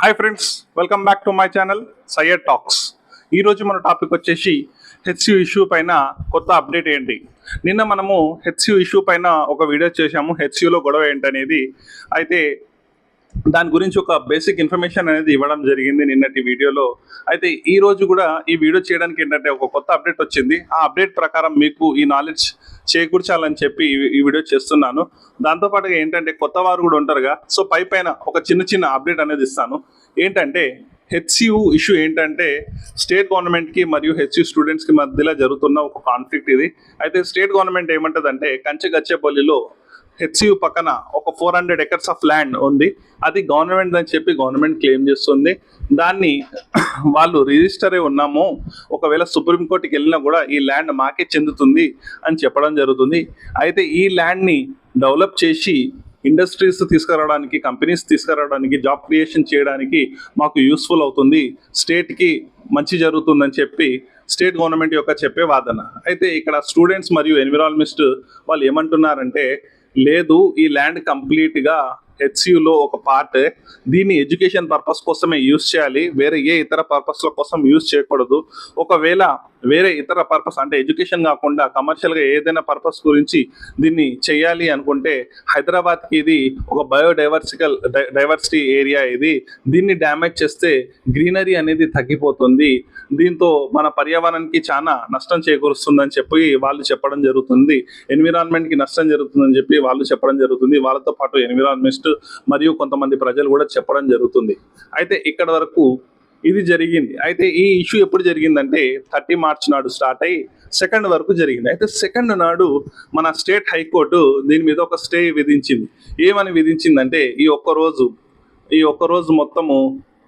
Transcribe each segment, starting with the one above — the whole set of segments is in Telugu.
Hi friends, welcome back to my channel Syed talks. ఈరోజు మన టాపిక్ వచ్చేసి హెచ్సియు ఇష్యూ పైన కొత్త అప్డేట్ ఏంటి. నిన్న మనము హెచ్సియు ఇష్యూ పైన ఒక వీడియో చేశాము, హెచ్సియులో గొడవ ఏంటనేది. అయితే దాని గురించి ఒక బేసిక్ ఇన్ఫర్మేషన్ అనేది ఇవ్వడం జరిగింది నిన్నటి వీడియోలో. అయితే ఈ రోజు కూడా ఈ వీడియో చేయడానికి ఏంటంటే ఒక కొత్త అప్డేట్ వచ్చింది. ఆ అప్డేట్ ప్రకారం మీకు ఈ నాలెడ్జ్ చేకూర్చాలని చెప్పి ఈ వీడియో చేస్తున్నాను. దాంతోపాటుగా ఏంటంటే కొత్త వారు కూడా ఉంటారుగా, సో పైన ఒక చిన్న అప్డేట్ అనేది ఇస్తాను. ఏంటంటే హెచ్సియు ఇష్యూ ఏంటంటే స్టేట్ గవర్నమెంట్కి మరియు హెచ్సియు స్టూడెంట్స్కి మధ్యలో జరుగుతున్న ఒక కాన్ఫ్లిక్ట్ ఇది. అయితే స్టేట్ గవర్నమెంట్ ఏమంటుందంటే కంచెగచ్చేపల్లిలో హెచ్సియు పక్కన ఒక 400 acres ఆఫ్ ల్యాండ్ ఉంది, అది గవర్నమెంట్ అని చెప్పి గవర్నమెంట్ క్లెయిమ్ చేస్తుంది. దాన్ని వాళ్ళు రిజిస్టరే ఉన్నాము, ఒకవేళ సుప్రీంకోర్టుకి వెళ్ళినా కూడా ఈ ల్యాండ్ మాకే చెందుతుంది అని చెప్పడం జరుగుతుంది. అయితే ఈ ల్యాండ్ని డెవలప్ చేసి ఇండస్ట్రీస్ తీసుకురావడానికి, కంపెనీస్ తీసుకురావడానికి, జాబ్ క్రియేషన్ చేయడానికి మాకు యూస్ఫుల్ అవుతుంది, స్టేట్కి మంచి జరుగుతుందని చెప్పి స్టేట్ గవర్నమెంట్ యొక్క చెప్పే వాదన. అయితే ఇక్కడ స్టూడెంట్స్ మరియు ఎన్విరాన్మెంట్ వాళ్ళు ఏమంటున్నారంటే, లేదు, ఈ ల్యాండ్ కంప్లీట్గా హెచ్సియులో ఒక పార్ట్, దీన్ని ఎడ్యుకేషన్ పర్పస్ కోసమే యూజ్ చేయాలి, వేరే ఏ ఇతర పర్పస్ల కోసం యూజ్ చేయకూడదు. ఒకవేళ వేరే ఇతర పర్పస్ అంటే ఎడ్యుకేషన్ కాకుండా కమర్షియల్గా ఏదైనా పర్పస్ గురించి దీన్ని చేయాలి అనుకుంటే హైదరాబాద్కి ఇది ఒక డైవర్సిటీ ఏరియా, దీన్ని డ్యామేజ్ చేస్తే గ్రీనరీ అనేది తగ్గిపోతుంది, దీంతో మన పర్యావరణానికి చాలా నష్టం చేకూరుస్తుందని చెప్పి వాళ్ళు చెప్పడం జరుగుతుంది, ఎన్విరాన్మెంట్కి నష్టం జరుగుతుందని చెప్పి వాళ్ళు చెప్పడం జరుగుతుంది. వాళ్ళతో పాటు ఎన్విరాన్మెంట్ మరియు కొంతమంది ప్రజలు కూడా చెప్పడం జరుగుతుంది. అయితే ఇక్కడ వరకు ఇది జరిగింది. అయితే ఈ ఇష్యూ ఎప్పుడు జరిగిందంటే 30 మార్చ్ నాడు స్టార్ట్ అయ్యి 2 వరకు జరిగింది. అయితే 2 నాడు మన స్టేట్ హైకోర్టు దీని మీద ఒక స్టే విధించింది. ఏమని విధించిందంటే, ఈ ఒక్క రోజు మొత్తము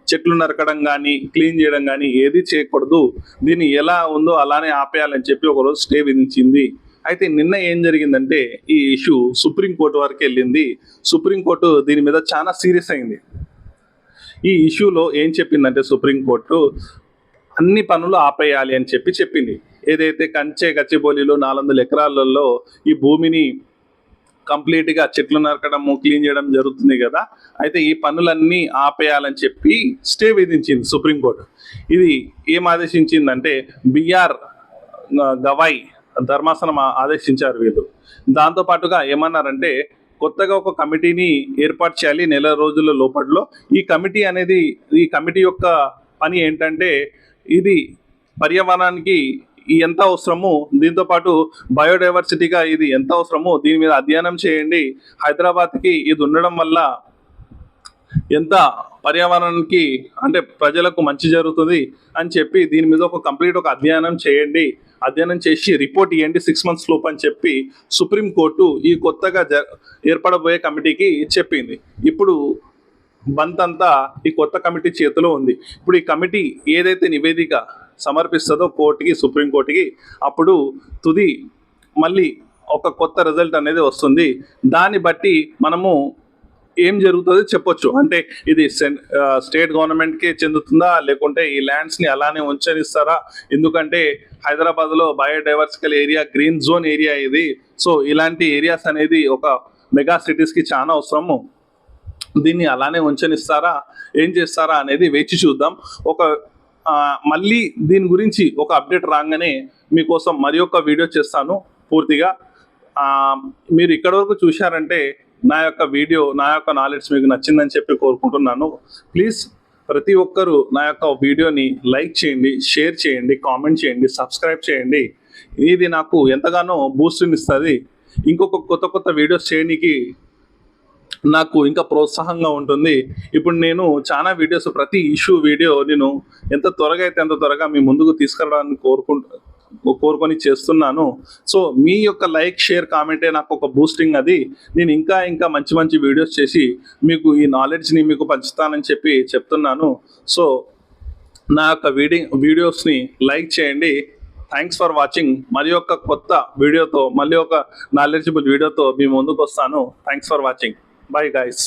చెట్లు నరకడం కానీ, క్లీన్ చేయడం కానీ ఏది చేయకూడదు, దీన్ని ఎలా ఉందో అలానే ఆపేయాలని చెప్పి ఒకరోజు స్టే విధించింది. అయితే నిన్న ఏం జరిగిందంటే ఈ ఇష్యూ సుప్రీంకోర్టు వరకు వెళ్ళింది. సుప్రీంకోర్టు దీని మీద చాలా సీరియస్ అయింది. ఈ ఇష్యూలో ఏం చెప్పిందంటే సుప్రీంకోర్టు అన్ని పనులు ఆపేయాలి అని చెప్పింది. ఏదైతే గచ్చిబౌలిలో 400 ఎకరాలలో ఈ భూమిని కంప్లీట్గా చెట్లు నరకడము, క్లీన్ చేయడం జరుగుతుంది కదా, అయితే ఈ పనులన్నీ ఆపేయాలని చెప్పి స్టే విధించింది సుప్రీంకోర్టు. ఇది ఏం ఆదేశించిందంటే బిఆర్ గవాయ్ ధర్మాసనం ఆదేశించారు వీళ్ళు. దాంతోపాటుగా ఏమన్నారంటే కొత్తగా ఒక కమిటీని ఏర్పాటు చేయాలి 1 రోజుల లోపట్లో. ఈ కమిటీ యొక్క పని ఏంటంటే, ఇది పర్యావరణానికి ఎంత అవసరము, దీంతోపాటు బయోడైవర్సిటీగా ఇది ఎంత అవసరము, దీని మీద అధ్యయనం చేయండి, హైదరాబాద్కి ఇది ఉండడం వల్ల ఎంత పర్యావరణానికి అంటే ప్రజలకు మంచి జరుగుతుంది అని చెప్పి దీని మీద ఒక కంప్లీట్ అధ్యయనం చేయండి, అధ్యయనం చేసి రిపోర్ట్ ఇవ్వండి 6 months లోపు అని చెప్పి సుప్రీంకోర్టు ఈ కొత్తగా ఏర్పడబోయే కమిటీకి చెప్పింది. ఇప్పుడు బంతంతా ఈ కొత్త కమిటీ చేతిలో ఉంది. ఇప్పుడు ఈ కమిటీ ఏదైతే నివేదిక సమర్పిస్తుందో కోర్టుకి, సుప్రీంకోర్టుకి, అప్పుడు తుది మళ్ళీ ఒక కొత్త రిజల్ట్ అనేది వస్తుంది. దాన్ని బట్టి మనము ఏం జరుగుతుందో చెప్పొచ్చు. అంటే ఇది స్టేట్ గవర్నమెంట్కే చెందుతుందా, లేకుంటే ఈ ల్యాండ్స్ని అలానే ఉంచనిస్తారా, ఎందుకంటే హైదరాబాద్లో బయోడైవర్సికల్ ఏరియా, గ్రీన్ జోన్ ఏరియా ఇది. సో ఇలాంటి ఏరియాస్ అనేది ఒక మెగా సిటీస్కి చాలా అవసరము, దీన్ని అలానే ఉంచనిస్తారా, ఏం చేస్తారా అనేది వేచి చూద్దాం. మళ్ళీ దీని గురించి ఒక అప్డేట్ రాగానే మీకోసం మరి ఒక వీడియో చేస్తాను పూర్తిగా. మీరు ఇక్కడ వరకు చూశారంటే నా యొక్క నాలెడ్జ్ మీకు నచ్చిందని చెప్పి కోరుకుంటున్నాను. ప్లీజ్ ప్రతి ఒక్కరూ నా యొక్క వీడియోని లైక్ చేయండి, షేర్ చేయండి, కామెంట్ చేయండి, సబ్స్క్రైబ్ చేయండి. ఇది నాకు ఎంతగానో బూస్ట్ని ఇస్తుంది. ఇంకొక కొత్త వీడియోస్ చేయడానికి నాకు ఇంకా ప్రోత్సాహంగా ఉంటుంది. ఇప్పుడు నేను చాలా వీడియోస్, ప్రతి ఇష్యూ వీడియో నేను ఎంత త్వరగా అయితే అంత త్వరగా మీ ముందుకు తీసుకురావడానికి కోరుకొని చేస్తున్నాను. సో మీ యొక్క లైక్, షేర్, కామెంటే నాకు ఒక బూస్టింగ్. అది నేను ఇంకా మంచి వీడియోస్ చేసి మీకు ఈ నాలెడ్జ్ని మీకు పంచుతానని చెప్పి చెప్తున్నాను. సో నా యొక్క వీడియోస్ని లైక్ చేయండి. Thanks for watching. మరి ఒక కొత్త వీడియోతో, మళ్ళీ ఒక నాలెడ్జబుల్ వీడియోతో మీ ముందుకు వస్తాను. Thanks for watching. Bye guys.